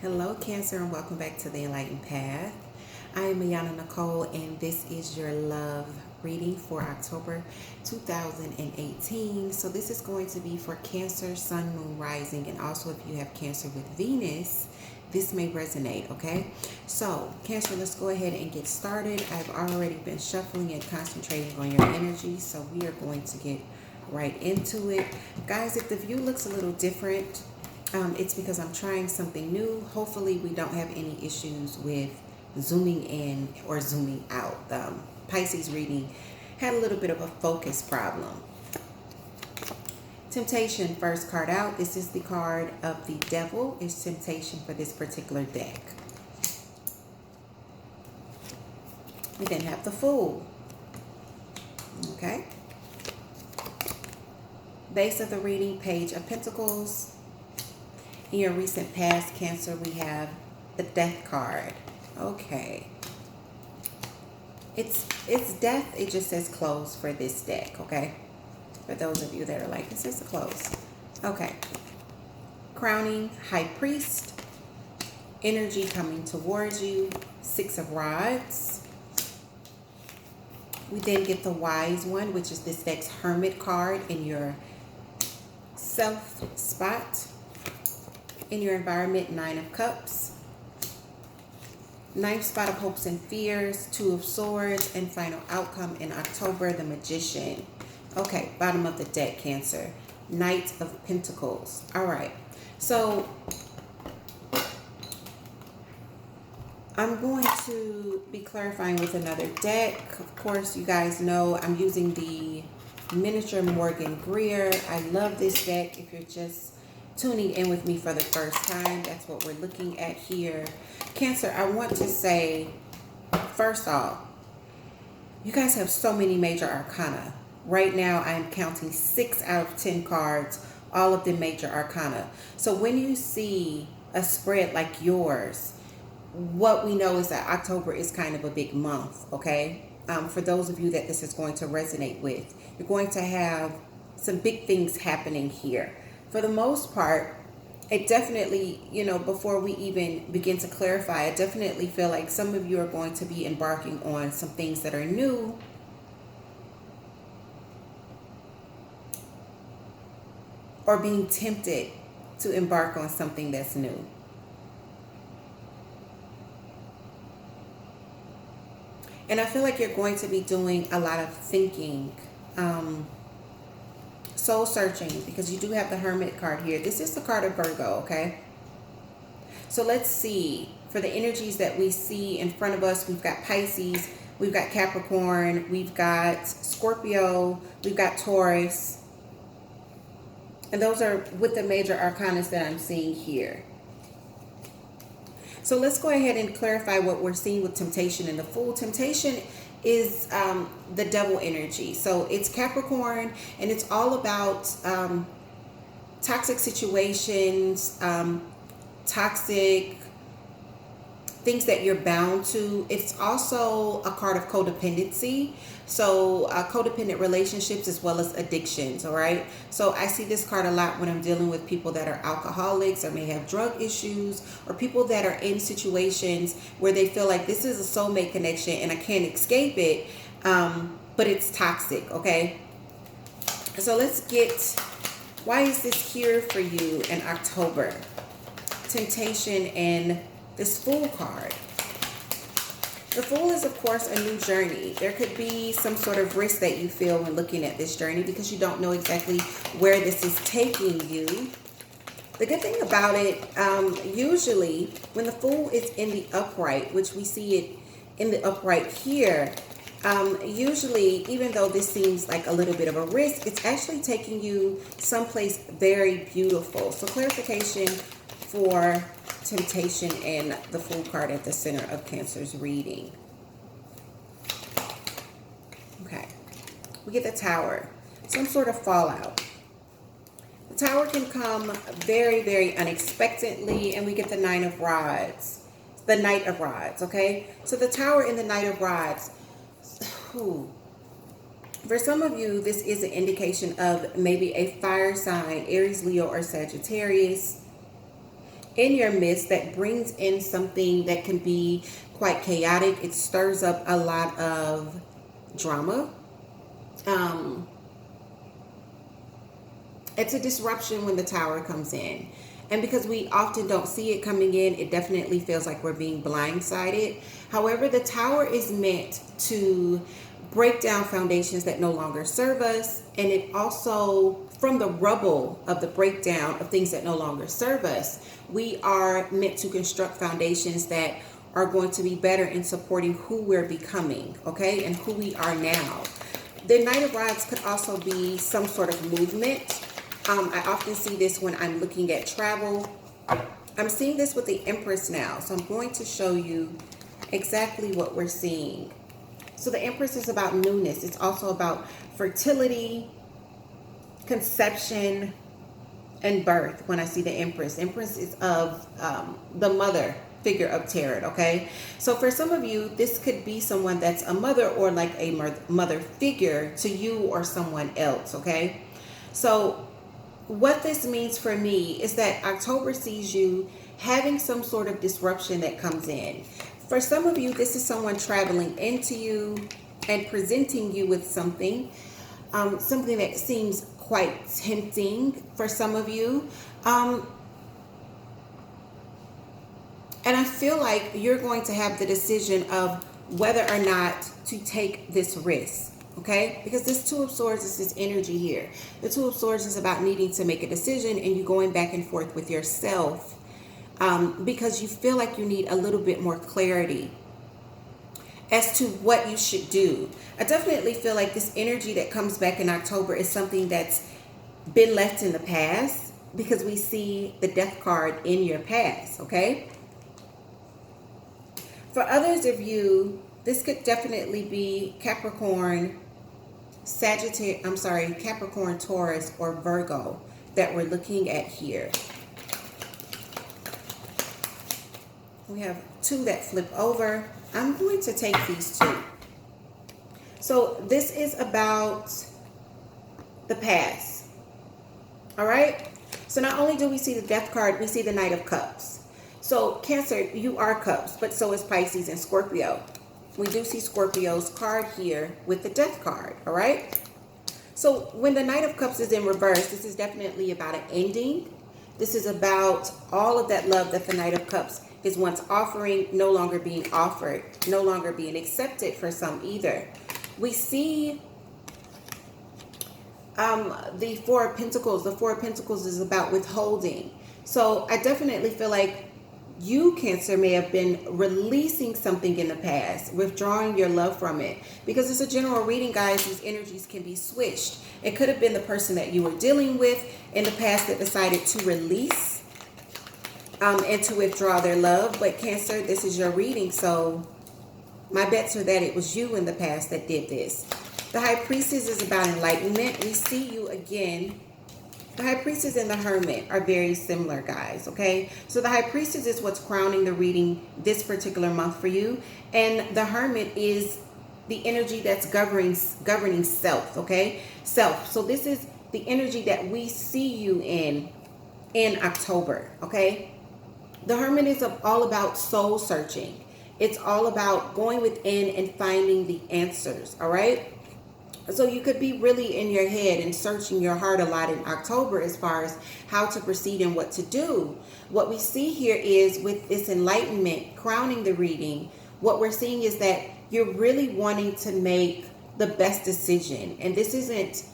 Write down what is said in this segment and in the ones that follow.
Hello, Cancer, and welcome back to the Enlightened Path. I am Mayana Nicole, and this is your love reading for October 2018. So, this is going to be for Cancer, Sun, Moon, Rising, and also if you have Cancer with Venus, this may resonate, okay? So, Cancer, let's go ahead and get started. I've already been shuffling and concentrating on your energy, so we are going to get right into it. Guys, if the view looks a little different, it's because I'm trying something new. Hopefully we don't have any issues with zooming in or zooming out. Pisces reading had a little bit of a focus problem. Temptation, first card out. This is the card of the devil. It's temptation for this particular deck. We then have the Fool. Okay. Base of the reading, Page of Pentacles. In your recent past, Cancer, we have the Death card. Okay. It's death. It just says close for this deck, okay? For those of you that are like, this is a close. Okay. Crowning, High Priest. Energy coming towards you. Six of Rods. We then get the Wise One, which is this deck's Hermit card in your self spot. In your environment, Nine of Cups. Ninth spot of Hopes and Fears, Two of Swords, and final outcome in October, the Magician. Okay, bottom of the deck, Cancer. Knight of Pentacles. All right, so I'm going to be clarifying with another deck. Of course, you guys know I'm using the miniature Morgan Greer. I love this deck. If you're just tuning in with me for the first time, that's what we're looking at here. Cancer, I want to say, first off, you guys have so many major arcana. Right now, I am counting 6 out of 10 cards, all of them major arcana. So when you see a spread like yours, what we know is that October is kind of a big month, okay? For those of you that this is going to resonate with, you're going to have some big things happening here. For the most part, it definitely, before we even begin to clarify, I definitely feel like some of you are going to be embarking on some things that are new. Or being tempted to embark on something that's new. And I feel like you're going to be doing a lot of thinking, soul searching, because you do have the Hermit card here. This is the card of Virgo, okay? So let's see. For the energies that we see in front of us, we've got Pisces, we've got Capricorn, we've got Scorpio, we've got Taurus. And those are with the major arcanas that I'm seeing here. So let's go ahead and clarify what we're seeing with Temptation and the Fool. Temptation is the devil energy. So it's Capricorn, and it's all about toxic situations, toxic things that you're bound to. It's also a card of codependency. So codependent relationships as well as addictions, all right? So I see this card a lot when I'm dealing with people that are alcoholics or may have drug issues, or people that are in situations where they feel like this is a soulmate connection and I can't escape it, but it's toxic, okay? So let's get, why is this here for you in October? Temptation and this Fool card. The Fool is, of course, a new journey. There could be some sort of risk that you feel when looking at this journey because you don't know exactly where this is taking you. The good thing about it, usually when the Fool is in the upright, which we see it in the upright here, usually, even though this seems like a little bit of a risk, it's actually taking you someplace very beautiful. So clarification for Temptation and the Fool card at the center of Cancer's reading. Okay, we get the Tower, some sort of fallout. The Tower can come very, very unexpectedly, and we get the Nine of Rods, the Knight of Rods, okay? So the Tower and the Knight of Rods, for some of you, this is an indication of maybe a fire sign, Aries, Leo, or Sagittarius. in your midst that brings in something that can be quite chaotic. It stirs up a lot of drama. It's a disruption when the Tower comes in. And because we often don't see it coming in, it definitely feels like we're being blindsided. However, the Tower is meant to break down foundations that no longer serve us. And it also, from the rubble of the breakdown of things that no longer serve us, we are meant to construct foundations that are going to be better in supporting who we're becoming, okay, and who we are now. The Knight of Rods could also be some sort of movement. I often see this when I'm looking at travel. I'm seeing this with the Empress now, so I'm going to show you exactly what we're seeing. So the Empress is about newness. It's also about fertility, conception, and birth. When I see the Empress is of the mother figure of tarot, okay? So for some of you, this could be someone that's a mother or like a mother figure to you or someone else, okay? So what this means for me is that October sees you having some sort of disruption that comes in. For some of you, this is someone traveling into you and presenting you with something, something that seems quite tempting for some of you. And I feel like you're going to have the decision of whether or not to take this risk. Okay, because this Two of Swords is this energy here. The Two of Swords is about needing to make a decision and you going back and forth with yourself because you feel like you need a little bit more clarity as to what you should do. I definitely feel like this energy that comes back in October is something that's been left in the past because we see the Death card in your past, okay? For others of you, this could definitely be Capricorn, Capricorn, Taurus, or Virgo that we're looking at here. We have two that flip over. I'm going to take these two. So this is about the past. All right? So not only do we see the Death card, we see the Knight of Cups. So Cancer, you are Cups, but so is Pisces and Scorpio. We do see Scorpio's card here with the Death card, all right? So when the Knight of Cups is in reverse, this is definitely about an ending. This is about all of that love that the Knight of Cups is once offering, no longer being offered, no longer being accepted for some either. We see the Four of Pentacles. The Four of Pentacles is about withholding. So I definitely feel like you, Cancer, may have been releasing something in the past, withdrawing your love from it. Because it's a general reading, guys, these energies can be switched. It could have been the person that you were dealing with in the past that decided to release and to withdraw their love. But Cancer, this is your reading, so my bets are that it was you in the past that did this. The High Priestess is about enlightenment. We see you again. The High Priestess and the Hermit are very similar, guys, okay? So the High Priestess is what's crowning the reading this particular month for you. And the Hermit is the energy that's governing self, Self. So this is the energy that we see you in October, okay? The Hermit is all about soul searching. It's all about going within and finding the answers, all right? So you could be really in your head and searching your heart a lot in October as far as how to proceed and what to do. What we see here is with this enlightenment crowning the reading, what we're seeing is that you're really wanting to make the best decision. And this isn't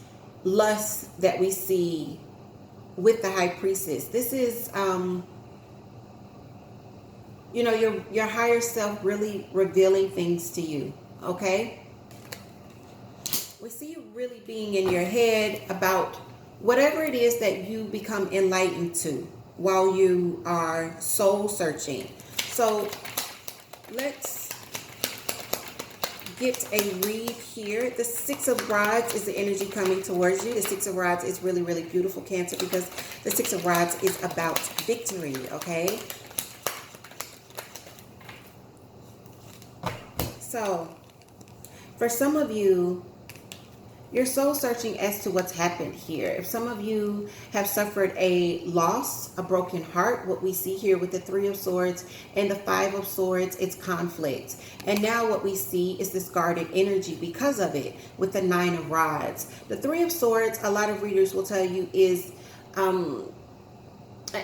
lust that we see with the High Priestess. This is, your higher self really revealing things to you, okay? We see you really being in your head about whatever it is that you become enlightened to while you are soul searching. So let's get a read here. The Six of Rods is the energy coming towards you. The Six of Rods is really, really beautiful, Cancer, because the Six of Rods is about victory, okay? So for some of you, You're soul searching as to what's happened here. If some of you have suffered a loss, a broken heart, what we see here with the Three of Swords and the Five of Swords, it's conflict. And now what we see is this guarded energy because of it with the Nine of Rods. The Three of Swords, a lot of readers will tell you, is an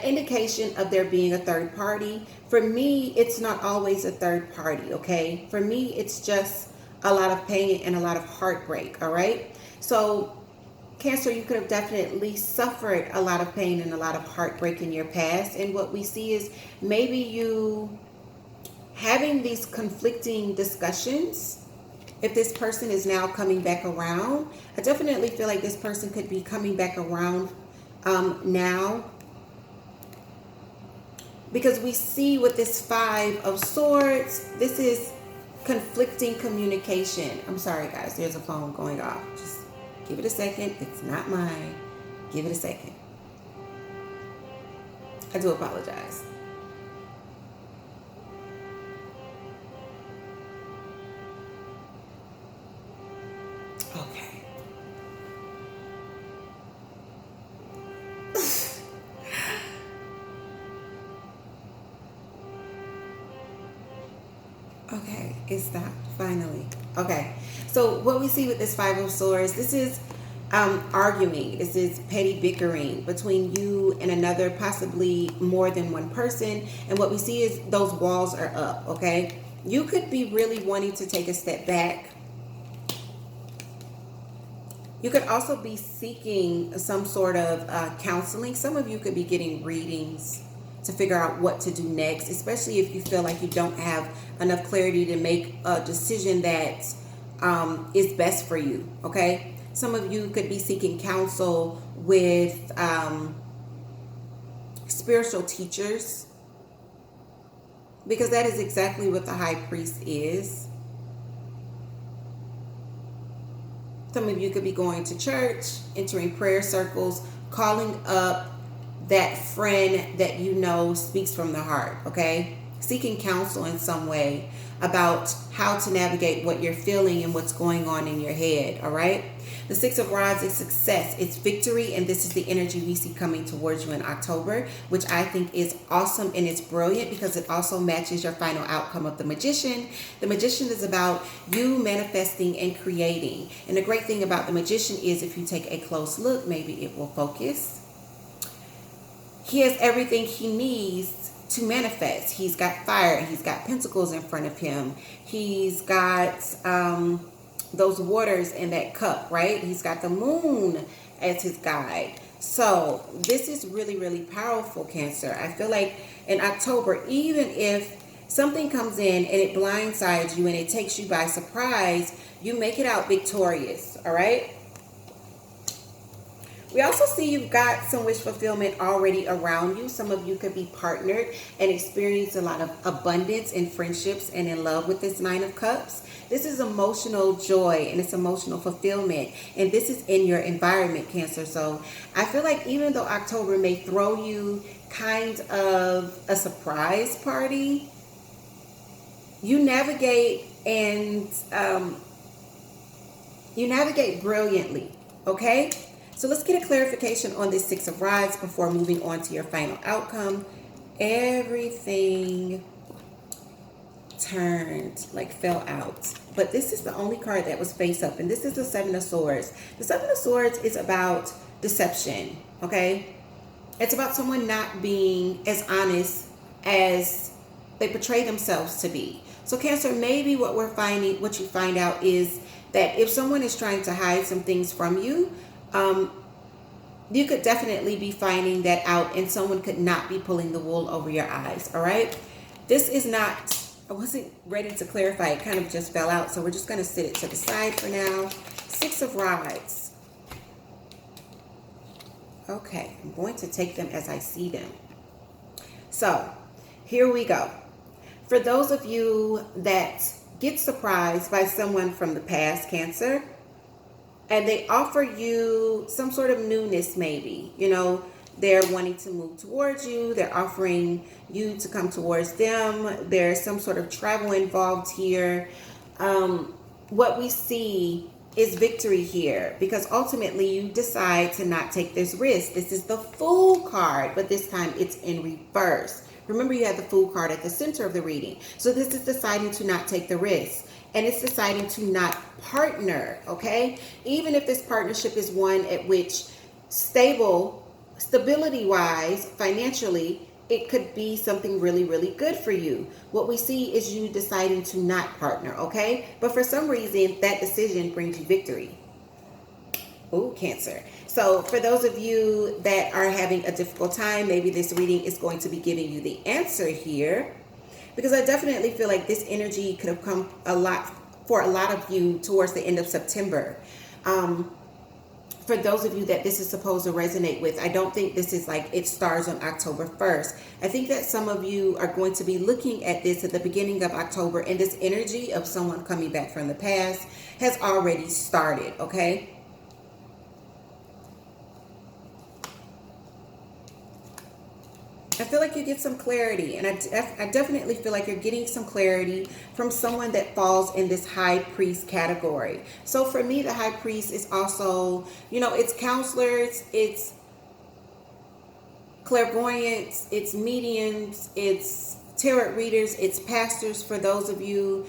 indication of there being a third party. For me, it's not always a third party, okay? For me, it's just a lot of pain and a lot of heartbreak, all right? So, Cancer, you could have definitely suffered a lot of pain and a lot of heartbreak in your past. And what we see is maybe you having these conflicting discussions. If this person is now coming back around, I definitely feel like this person could be coming back around now. Because we see with this Five of Swords, this is conflicting communication. I'm sorry, guys. There's a phone going off. Just give it a second. It's not mine. Give it a second. I do apologize. Okay. Okay, it stopped finally. Okay, so what we see with this Five of Swords, this is arguing. This is petty bickering between you and another, possibly more than one person. And what we see is those walls are up, okay? You could be really wanting to take a step back. You could also be seeking some sort of counseling. Some of you could be getting readings to figure out what to do next, especially if you feel like you don't have enough clarity to make a decision that is best for you, okay? Some of you could be seeking counsel with spiritual teachers, because that is exactly what the High Priest is. Some of you could be going to church, entering prayer circles, calling up that friend that you know speaks from the heart, okay? Seeking counsel in some way about how to navigate what you're feeling and what's going on in your head, all right? The Six of Rods is success, it's victory, and this is the energy we see coming towards you in October, which I think is awesome and it's brilliant because it also matches your final outcome of the Magician. The Magician is about you manifesting and creating. And the great thing about the Magician is if you take a close look, maybe it will focus. He has everything he needs to manifest. He's got fire. He's got pentacles in front of him. He's got those waters in that cup, right? He's got the moon as his guide. So this is really, really powerful, Cancer. I feel like in October, even if something comes in and it blindsides you and it takes you by surprise, you make it out victorious, all right? We also see you've got some wish fulfillment already around you. Some of you could be partnered and experience a lot of abundance in friendships and in love with this Nine of Cups. This is emotional joy and it's emotional fulfillment. And this is in your environment, Cancer. So I feel like even though October may throw you kind of a surprise party, you navigate and you navigate brilliantly, okay? So let's get a clarification on this Six of Rods before moving on to your final outcome. Everything turned, like fell out. But this is the only card that was face up, and this is the Seven of Swords. The Seven of Swords is about deception, okay? It's about someone not being as honest as they portray themselves to be. So Cancer, maybe what you find out is that if someone is trying to hide some things from you, you could definitely be finding that out, and someone could not be pulling the wool over your eyes, all right? This is not, I wasn't ready to clarify. It kind of just fell out, so we're just going to sit it to the side for now. Six of Rods. Okay, I'm going to take them as I see them. So, here we go. For those of you that get surprised by someone from the past, Cancer, and they offer you some sort of newness, maybe, you know, they're wanting to move towards you. They're offering you to come towards them. There's some sort of travel involved here. What we see is victory here, because ultimately you decide to not take this risk. This is the Fool card, but this time it's in reverse. Remember, you had the Fool card at the center of the reading. So this is deciding to not take the risk, and it's deciding to not partner, okay? Even if this partnership is one at which stability-wise, financially, it could be something really, really good for you. What we see is you deciding to not partner, okay? But for some reason, that decision brings you victory. Oh, Cancer. So for those of you that are having a difficult time, maybe this reading is going to be giving you the answer here, because I definitely feel like this energy could have come for a lot of you towards the end of September. For those of you that this is supposed to resonate with, I don't think this is like it starts on October 1st. I think that some of you are going to be looking at this at the beginning of October, and this energy of someone coming back from the past has already started, okay? I feel like you get some clarity, and I definitely feel like you're getting some clarity from someone that falls in this high priest category. So for me, the high priest is also, it's counselors, it's clairvoyants, it's mediums, it's tarot readers, it's pastors for those of you.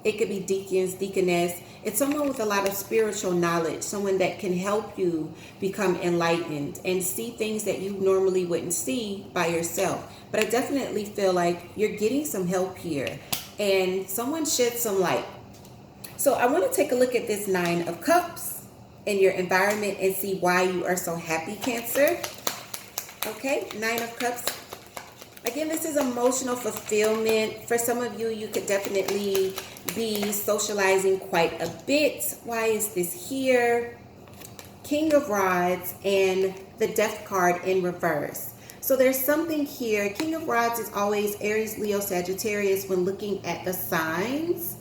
It could be deacons, deaconess. It's someone with a lot of spiritual knowledge, someone that can help you become enlightened and see things that you normally wouldn't see by yourself. But I definitely feel like you're getting some help here, and someone shed some light. So I want to take a look at this 9 of Cups in your environment and see why you are so happy, Cancer. Okay, 9 of Cups. Again, this is emotional fulfillment. For some of you, you could definitely be socializing quite a bit. Why is this here? King of Rods and the Death card in reverse. So there's something here. King of Rods is always Aries, Leo, Sagittarius when looking at the signs.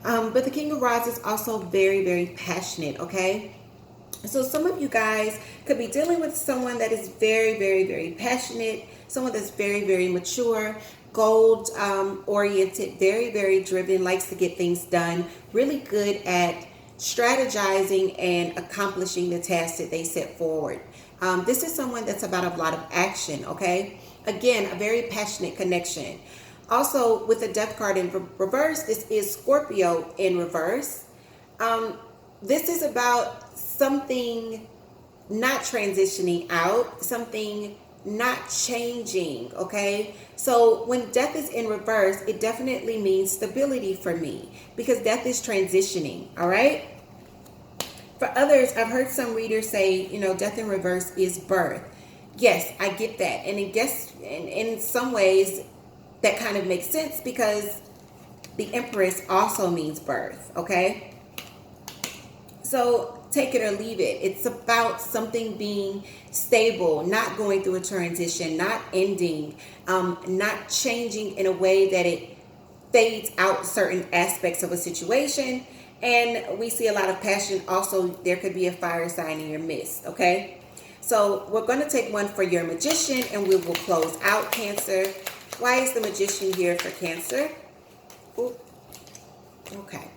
But the King of Rods is also very, very passionate, okay? So some of you guys could be dealing with someone that is very, very, very passionate, someone that's very, very mature, gold oriented, very, very driven, likes to get things done, really good at strategizing and accomplishing the tasks that they set forward. This is someone that's about a lot of action, okay? Again, a very passionate connection. Also, with the Death card in reverse, this is Scorpio in reverse. This is about something not transitioning out, something not changing, okay? So when death is in reverse, it definitely means stability for me, because death is transitioning, all right? For others, I've heard some readers say, death in reverse is birth. Yes, I get that. And I guess in some ways that kind of makes sense, because the Empress also means birth, okay? So take it or leave it. It's about something being stable, not going through a transition, not ending, not changing in a way that it fades out certain aspects of a situation. And we see a lot of passion. Also, there could be a fire sign in your midst, okay? So we're going to take one for your Magician, and we will close out, Cancer. Why is the Magician here for Cancer? Ooh. Okay.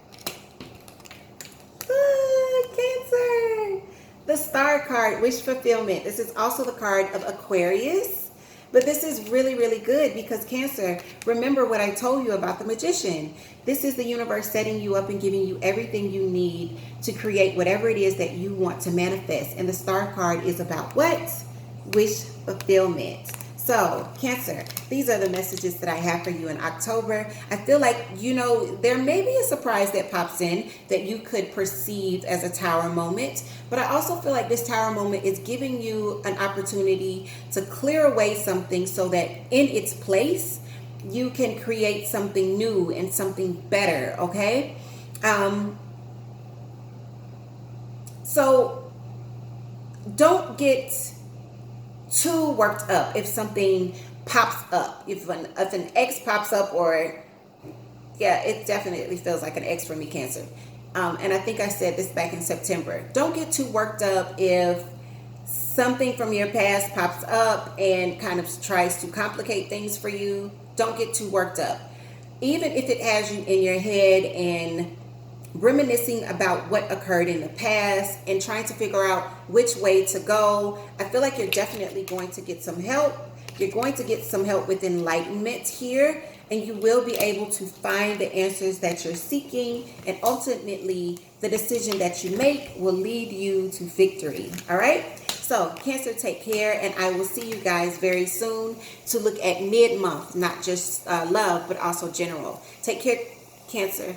Cancer. The Star card, wish fulfillment. This is also the card of Aquarius, but this is really, really good because Cancer, remember what I told you about the Magician. This is the universe setting you up and giving you everything you need to create whatever it is that you want to manifest. And the Star card is about what? Wish fulfillment. So, Cancer, these are the messages that I have for you in October. I feel like, there may be a surprise that pops in that you could perceive as a Tower moment. But I also feel like this Tower moment is giving you an opportunity to clear away something so that in its place, you can create something new and something better, okay? So, don't get too worked up if something pops up. If an ex pops up, or it definitely feels like an ex for me, Cancer. And I think I said this back in September. Don't get too worked up if something from your past pops up and kind of tries to complicate things for you. Don't get too worked up. Even if it has you in your head and reminiscing about what occurred in the past and trying to figure out which way to go. I feel like you're definitely going to get some help. You're going to get some help with enlightenment here, and you will be able to find the answers that you're seeking, and ultimately the decision that you make will lead you to victory. All right? So, Cancer, take care, and I will see you guys very soon to look at mid-month, not just love, but also general. Take care, Cancer.